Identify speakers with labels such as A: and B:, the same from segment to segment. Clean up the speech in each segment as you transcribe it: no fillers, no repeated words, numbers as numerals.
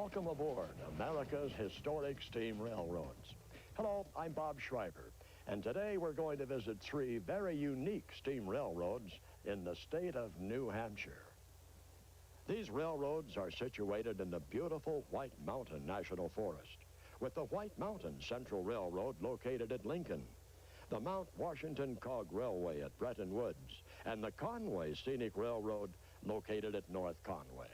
A: Welcome aboard America's historic steam railroads. Hello, I'm Bob Schreiber, and today we're going to visit three very unique steam railroads in the state of New Hampshire. These railroads are situated in the beautiful White Mountain National Forest, with the White Mountain Central Railroad located at Lincoln, the Mount Washington Cog Railway at Bretton Woods, and the Conway Scenic Railroad located at North Conway.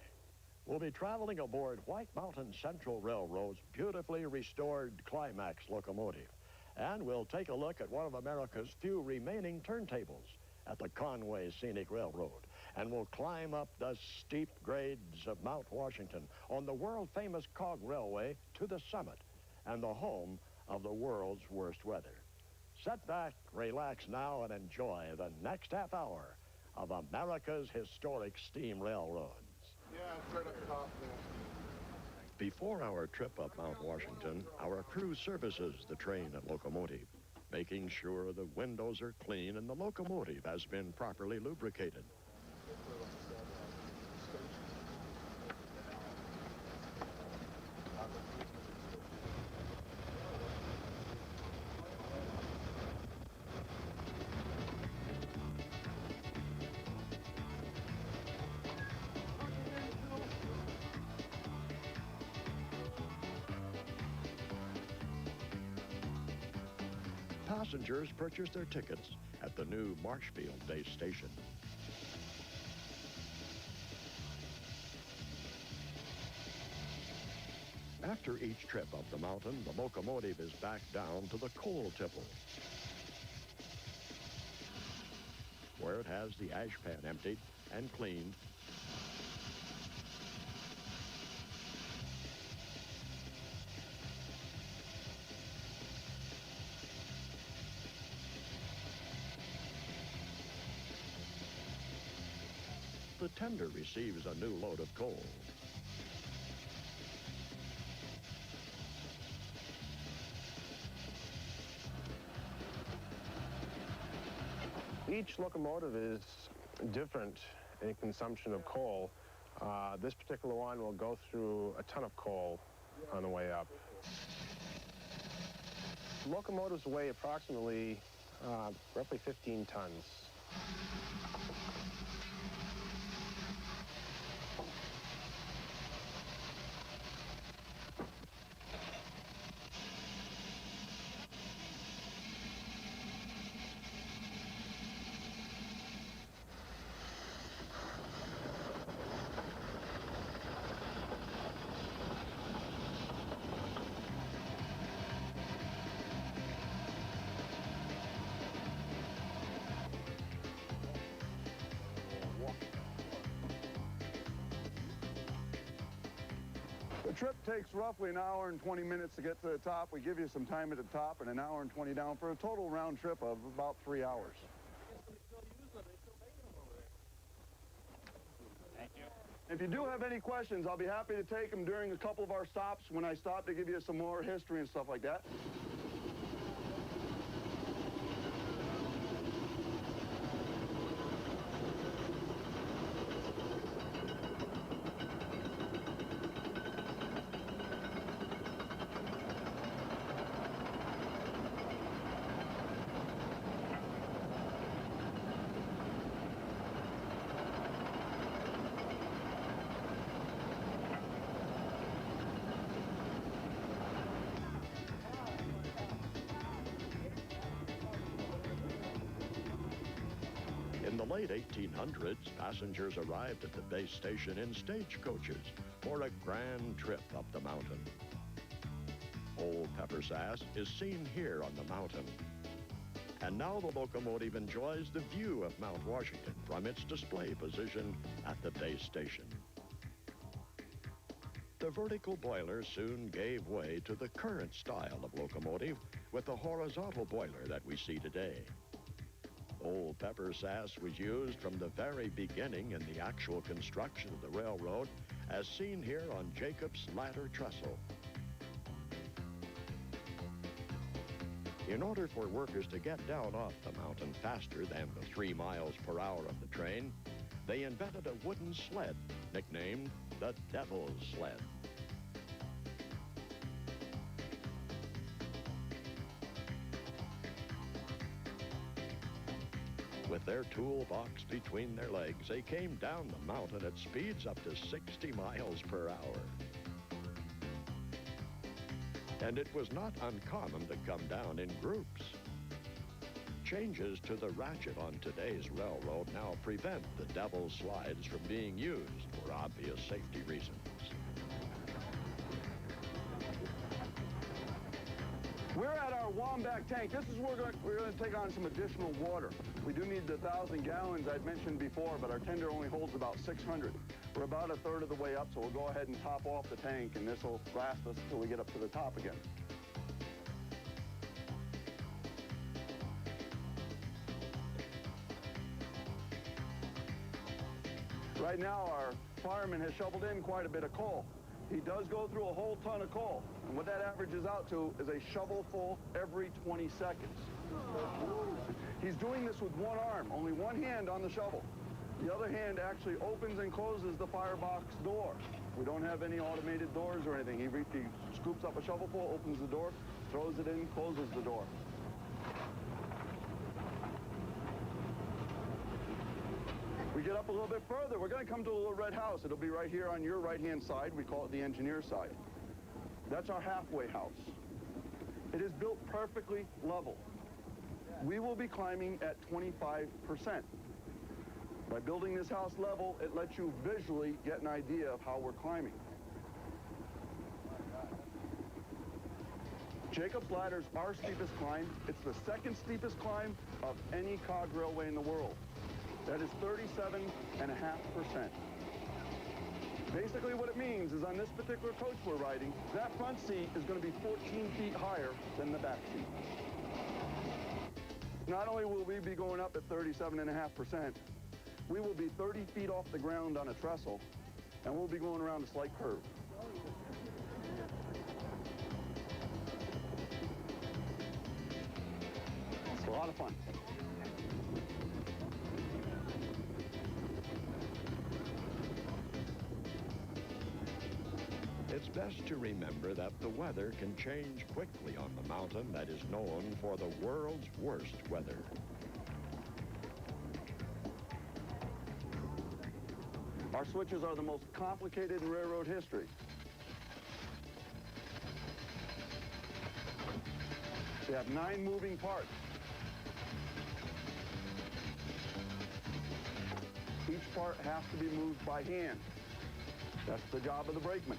A: We'll be traveling aboard White Mountain Central Railroad's beautifully restored Climax locomotive, and we'll take a look at one of America's few remaining turntables at the Conway Scenic Railroad, and we'll climb up the steep grades of Mount Washington on the world-famous Cog Railway to the summit and the home of the world's worst weather. Sit back, relax now, and enjoy the next half hour of America's historic steam railroads.
B: Yeah, it's right up top there.
A: Before our trip up Mount Washington, our crew services the train and locomotive, making sure the windows are clean and the locomotive has been properly lubricated. Passengers purchase their tickets at the new Marshfield Base Station. After each trip up the mountain, the locomotive is back down to the coal tipple, where it has the ash pan emptied and cleaned. The tender receives a new load of coal.
C: Each locomotive is different in consumption of coal. This particular one will go through a ton of coal on the way up. Locomotives weigh approximately roughly 15 tons.
B: The trip takes roughly an hour and 20 minutes to get to the top. We give you some time at the top and an hour and 20 down for a total round trip of about 3 hours.
D: Thank you.
B: If you do have any questions, I'll be happy to take them during a couple of our stops when I stop to give you some more history and stuff like that.
A: In the late 1800s, passengers arrived at the base station in stagecoaches for a grand trip up the mountain. Old Pepper Sass is seen here on the mountain. And now the locomotive enjoys the view of Mount Washington from its display position at the base station. The vertical boiler soon gave way to the current style of locomotive with the horizontal boiler that we see today. Old Pepper Sass was used from the very beginning in the actual construction of the railroad, as seen here on Jacob's ladder trestle. In order for workers to get down off the mountain faster than the 3 miles per hour of the train, they invented a wooden sled nicknamed the Devil's Sled. With their toolbox between their legs, they came down the mountain at speeds up to 60 miles per hour. And it was not uncommon to come down in groups. Changes to the ratchet on today's railroad now prevent the devil's slides from being used for obvious safety reasons.
B: We're at our Womback tank. This is where we're going to take on some additional water. We do need the 1,000 gallons I'd mentioned before, but our tender only holds about 600. We're about a third of the way up, so we'll go ahead and top off the tank, and this will last us until we get up to the top again. Right now, our fireman has shoveled in quite a bit of coal. He does go through a whole ton of coal, and what that averages out to is a shovel full every 20 seconds. He's doing this with one arm, only one hand on the shovel. The other hand actually opens and closes the firebox door. We don't have any automated doors or anything. He scoops up a shovelful, opens the door, throws it in, closes the door. We get up a little bit further, we're going to come to a little red house. It'll be right here on your right-hand side. We call it the engineer side. That's our halfway house. It is built perfectly level. We will be climbing at 25%. By building this house level, it lets you visually get an idea of how we're climbing. Jacob's Ladder is our steepest climb. It's the second steepest climb of any cog railway in the world. That is 37.5%. Basically what it means is on this particular coach we're riding, that front seat is going to be 14 feet higher than the back seat. Not only will we be going up at 37.5%, we will be 30 feet off the ground on a trestle, and we'll be going around a slight curve. It's a lot of fun.
A: It's best to remember that the weather can change quickly on the mountain that is known for the world's worst weather.
B: Our switches are the most complicated in railroad history. They have 9 moving parts. Each part has to be moved by hand. That's the job of the brakeman.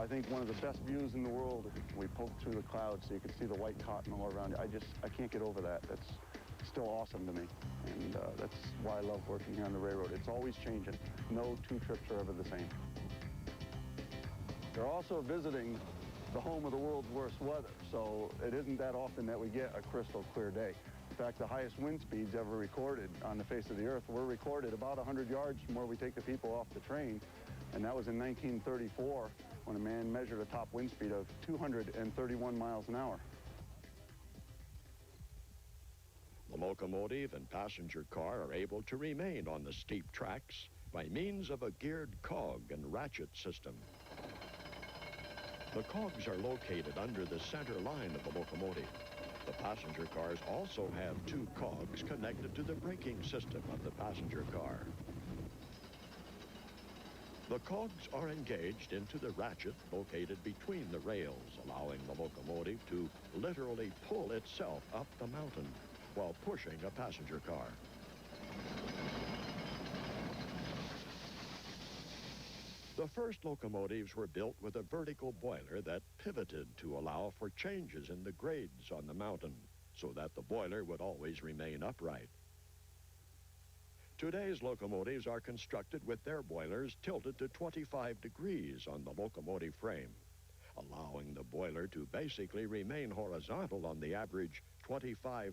B: I think one of the best views in the world, we poke through the clouds so you can see the white cotton all around you. I can't get over that. That's still awesome to me. And that's why I love working here on the railroad. It's always changing. No 2 trips are ever the same. They're also visiting the home of the world's worst weather. So it isn't that often that we get a crystal clear day. In fact, the highest wind speeds ever recorded on the face of the earth were recorded about 100 yards from where we take the people off the train. And that was in 1934. When a man measured a top wind speed of 231 miles an hour.
A: The locomotive and passenger car are able to remain on the steep tracks by means of a geared cog and ratchet system. The cogs are located under the center line of the locomotive. The passenger cars also have 2 cogs connected to the braking system of the passenger car. The cogs are engaged into the ratchet located between the rails, allowing the locomotive to literally pull itself up the mountain while pushing a passenger car. The first locomotives were built with a vertical boiler that pivoted to allow for changes in the grades on the mountain so that the boiler would always remain upright. Today's locomotives are constructed with their boilers tilted to 25 degrees on the locomotive frame. allowing the boiler to basically remain horizontal on the average 25%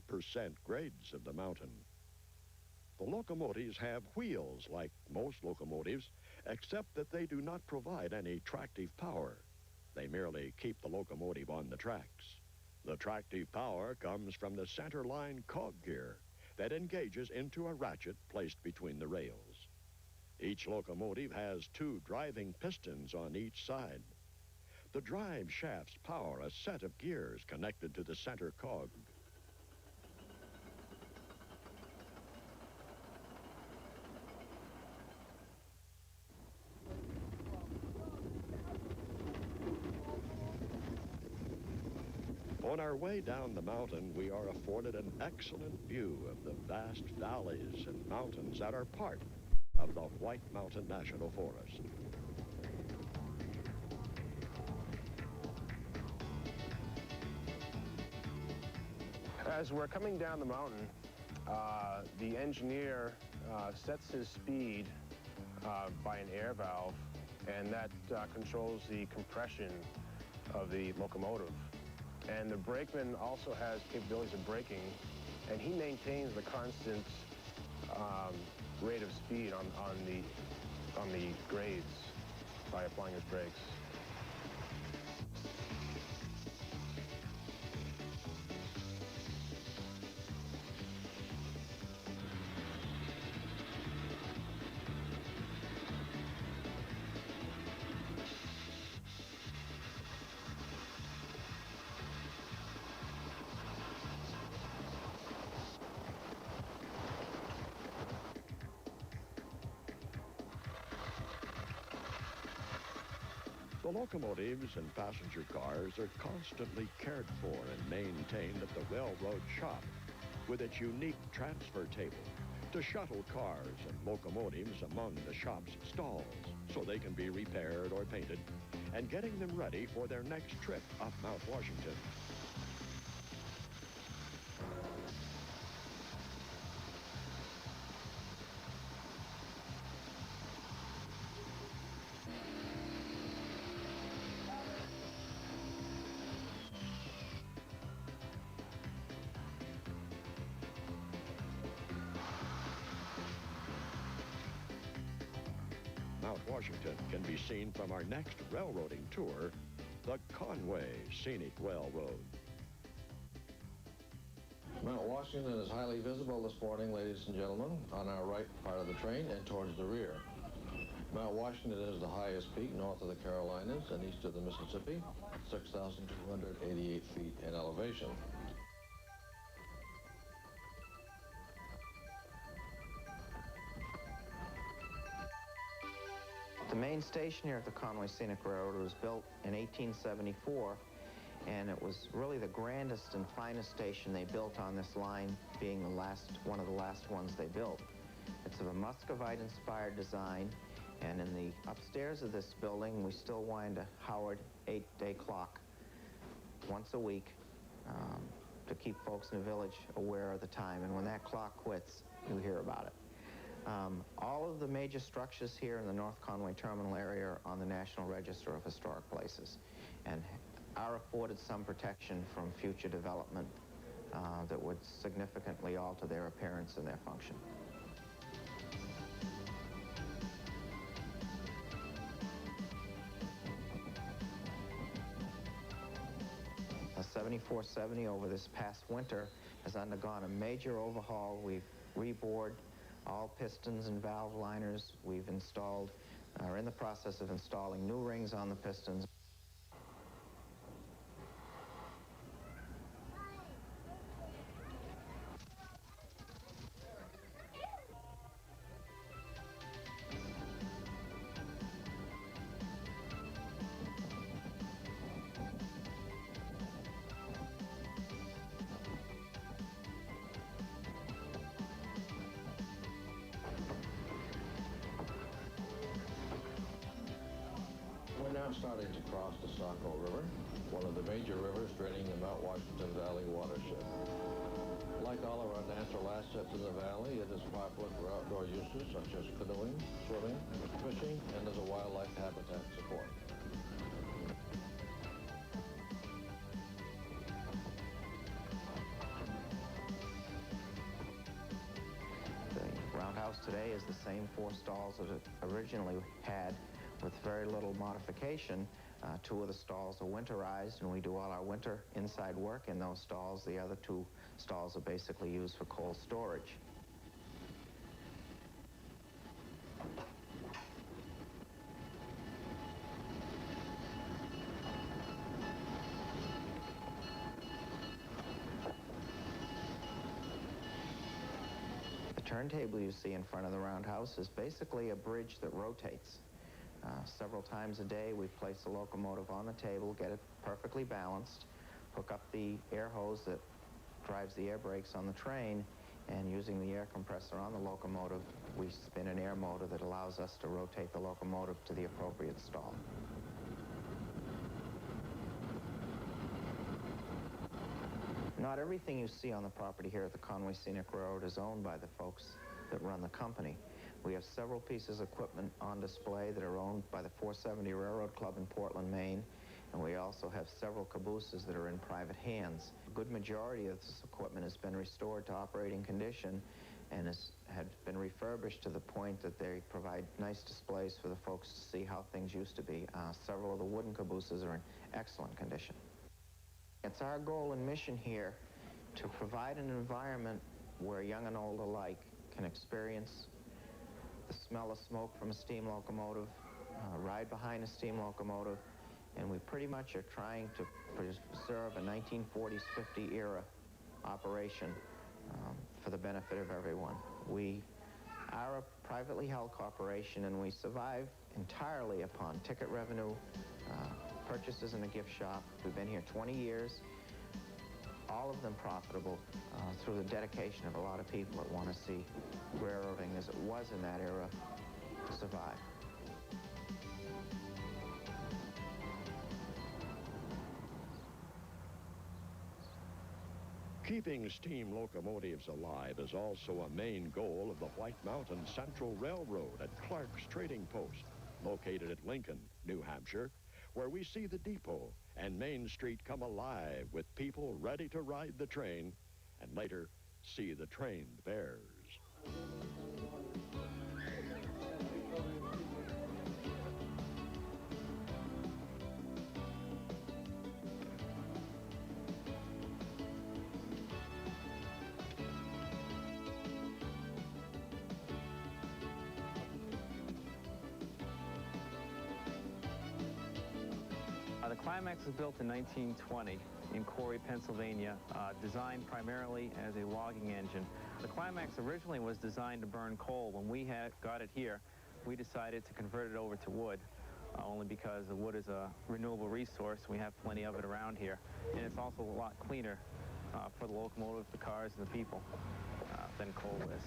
A: grades of the mountain. The locomotives have wheels like most locomotives, except that they do not provide any tractive power. They merely keep the locomotive on the tracks. The tractive power comes from the center line cog gear that engages into a ratchet placed between the rails. Each locomotive has 2 driving pistons on each side. The drive shafts power a set of gears connected to the center cog. On our way down the mountain, we are afforded an excellent view of the vast valleys and mountains that are part of the White Mountain National Forest.
C: As we're coming down the mountain, the engineer sets his speed by an air valve, and that controls the compression of the locomotive. And the brakeman also has capabilities of braking, and he maintains the constant rate of speed on the grades by applying his brakes.
A: The locomotives and passenger cars are constantly cared for and maintained at the railroad shop with its unique transfer table to shuttle cars and locomotives among the shop's stalls so they can be repaired or painted and getting them ready for their next trip up Mount Washington. Mount Washington can be seen from our next railroading tour, the Conway Scenic Railroad.
D: Mount Washington is highly visible this morning, ladies and gentlemen, on our right part of the train and towards the rear. Mount Washington is the highest peak north of the Carolinas and east of the Mississippi, 6,288 feet in elevation.
E: The main station here at the Conway Scenic Railroad was built in 1874, and it was really the grandest and finest station they built on this line, being one of the last ones they built. It's of a Muscovite-inspired design, and in the upstairs of this building, we still wind a Howard 8-day clock once a week to keep folks in the village aware of the time, and when that clock quits, you hear about it. All of the major structures here in the North Conway terminal area are on the National Register of Historic Places and are afforded some protection from future development that would significantly alter their appearance and their function. A 7470 over this past winter has undergone a major overhaul. We've rebored all pistons and valve liners. We've are in the process of installing new rings on the pistons.
D: We're now starting to cross the Saco River, one of the major rivers draining the Mount Washington Valley watershed. Like all of our natural assets in the valley, it is popular for outdoor uses such as canoeing, swimming, fishing, and as a wildlife habitat support.
E: is the same 4 stalls that it originally had with very little modification. 2 of the stalls are winterized, and we do all our winter inside work in those stalls. The other 2 stalls are basically used for cold storage. The turntable you see in front of the roundhouse is basically a bridge that rotates. Several times a day, we place the locomotive on the table, get it perfectly balanced, hook up the air hose that drives the air brakes on the train, and using the air compressor on the locomotive, we spin an air motor that allows us to rotate the locomotive to the appropriate stall. Not everything you see on the property here at the Conway Scenic Railroad is owned by the folks that run the company. We have several pieces of equipment on display that are owned by the 470 Railroad Club in Portland, Maine, and we also have several cabooses that are in private hands. A good majority of this equipment has been restored to operating condition and had been refurbished to the point that they provide nice displays for the folks to see how things used to be. Several of the wooden cabooses are in excellent condition. It's our goal and mission here to provide an environment where young and old alike can experience the smell of smoke from a steam locomotive, ride behind a steam locomotive, and we pretty much are trying to preserve a 1940s, 50 era operation for the benefit of everyone. We are a privately held corporation, and we survive entirely upon ticket revenue, purchases in a gift shop. We've been here 20 years, all of them profitable through the dedication of a lot of people that want to see railroading as it was in that era survive.
A: Keeping steam locomotives alive is also a main goal of the White Mountain Central Railroad at Clark's Trading Post, located at Lincoln, New Hampshire, where we see the depot and Main Street come alive with people ready to ride the train and later see the trained bears.
F: The Climax was built in 1920 in Corey, Pennsylvania, designed primarily as a logging engine. The Climax originally was designed to burn coal. When we got it here, we decided to convert it over to wood, only because the wood is a renewable resource. We have plenty of it around here, and it's also a lot cleaner for the locomotive, the cars, and the people than coal is.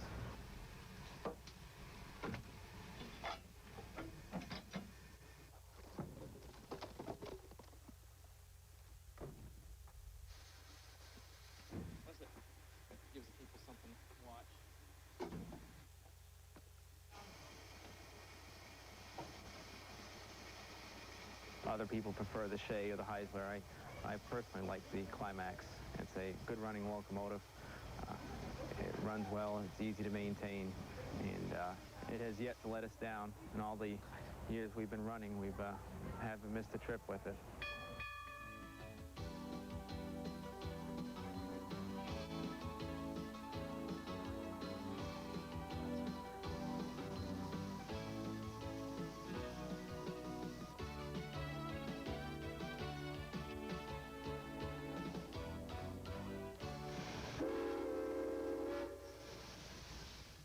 F: Gives people something to watch. Other people prefer the Shea or the Heisler. I personally like the Climax. It's a good running locomotive. It runs well, it's easy to maintain, and it has yet to let us down. In all the years we've been running, we haven't missed a trip with it.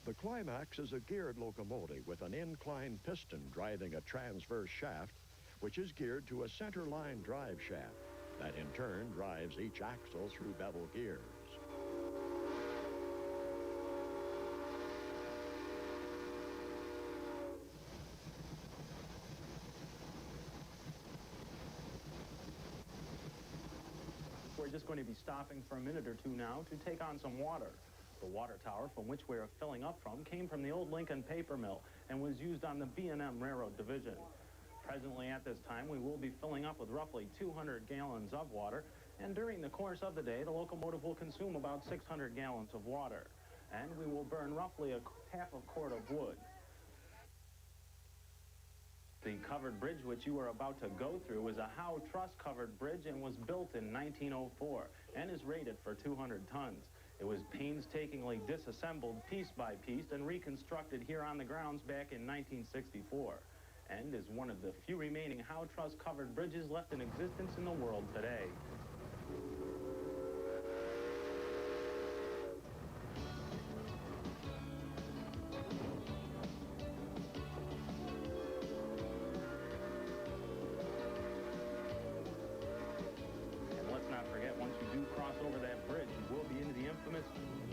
A: The Climax is a geared locomotive with an inclined piston driving a transverse shaft, which is geared to a center-line drive shaft that in turn drives each axle through bevel gears.
G: We're just going to be stopping for a minute or two now to take on some water. The water tower from which we are filling up from came from the old Lincoln paper mill and was used on the B&M Railroad Division. Presently at this time, we will be filling up with roughly 200 gallons of water, and during the course of the day, the locomotive will consume about 600 gallons of water. and we will burn roughly half a quart of wood. The covered bridge which you are about to go through is a Howe truss covered bridge and was built in 1904 and is rated for 200 tons. It was painstakingly disassembled piece by piece and reconstructed here on the grounds back in 1964 and is one of the few remaining Howe truss covered bridges left in existence in the world today. Over that bridge, you will be into the infamous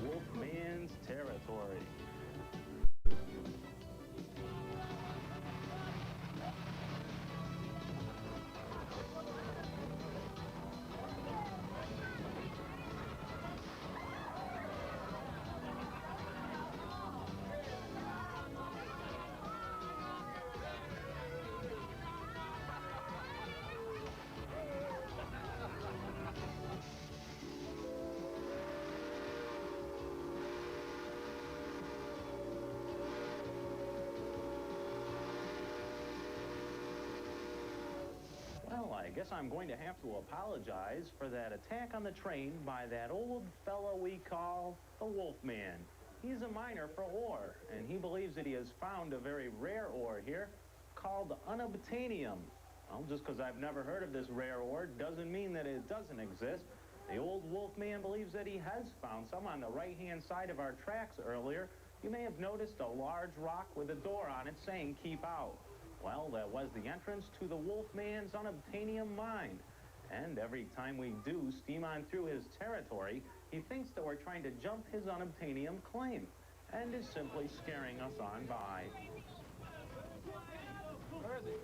G: Wolfman's territory. Well, I guess I'm going to have to apologize for that attack on the train by that old fellow we call the Wolfman. He's a miner for ore, and he believes that he has found a very rare ore here called unobtainium. Well, just because I've never heard of this rare ore doesn't mean that it doesn't exist. The old Wolfman believes that he has found some on the right-hand side of our tracks earlier. You may have noticed a large rock with a door on it saying, "Keep out." Well, that was the entrance to the Wolfman's unobtainium mine. And every time we do steam on through his territory, he thinks that we're trying to jump his unobtainium claim and is simply scaring us on by. Where is he?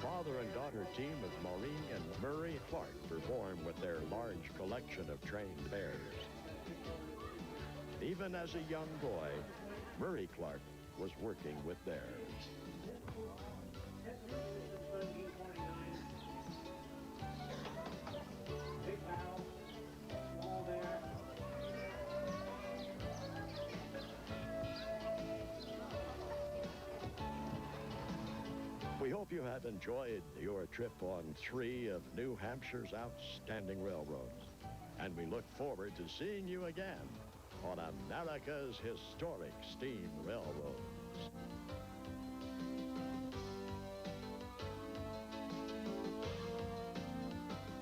A: Father and daughter team of Maureen and Murray Clark perform with their large collection of trained bears. Even as a young boy, Murray Clark was working with bears. We hope you have enjoyed your trip on 3 of New Hampshire's outstanding railroads. And we look forward to seeing you again on America's historic steam railroads.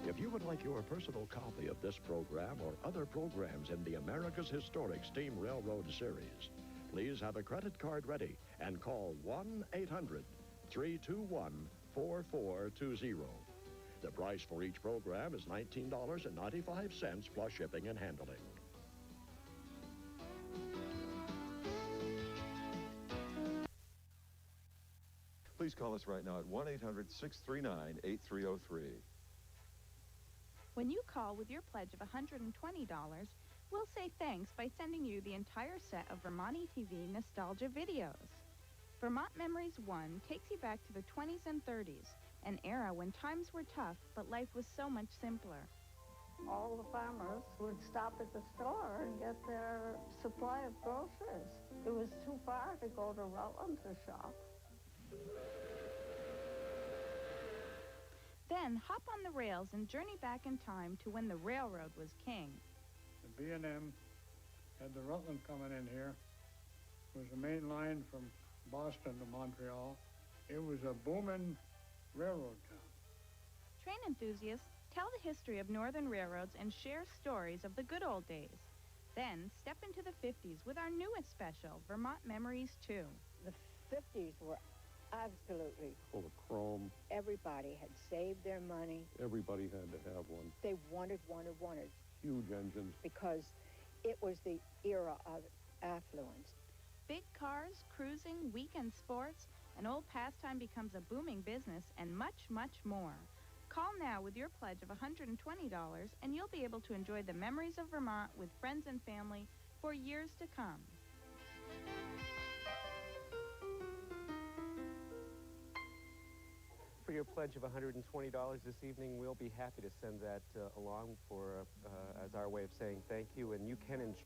A: If you would like your personal copy of this program or other programs in the America's Historic Steam Railroad series, please have a credit card ready and call 1-800-321-4420. The price for each program is $19.95 plus shipping and handling.
H: Please call us right now at 1-800-639-8303. When you call with your pledge of $120, we'll say thanks by sending you the entire set of Vermont TV nostalgia videos. Vermont Memories 1 takes you back to the 20s and 30s, an era when times were tough, but life was so much simpler.
I: All the farmers would stop at the store and get their supply of groceries. It was too far to go to Rutland to shop.
H: Then hop on the rails and journey back in time to when the railroad was king.
J: The B&M had the Rutland coming in here. It was the main line from Boston to Montreal. It was a booming railroad town.
H: Train enthusiasts tell the history of northern railroads and share stories of the good old days. Then step into the 50s with our newest special, Vermont Memories 2.
K: The 50s were absolutely
L: full of chrome.
K: Everybody had saved their money.
L: Everybody had to have one.
K: They wanted.
L: Huge engines.
K: Because it was the era of affluence.
H: Big cars, cruising, weekend sports, an old pastime becomes a booming business, and much, much more. Call now with your pledge of $120 and you'll be able to enjoy the memories of Vermont with friends and family for years to come.
M: For your pledge of $120 this evening, we'll be happy to send that along for as our way of saying thank you, and you can enjoy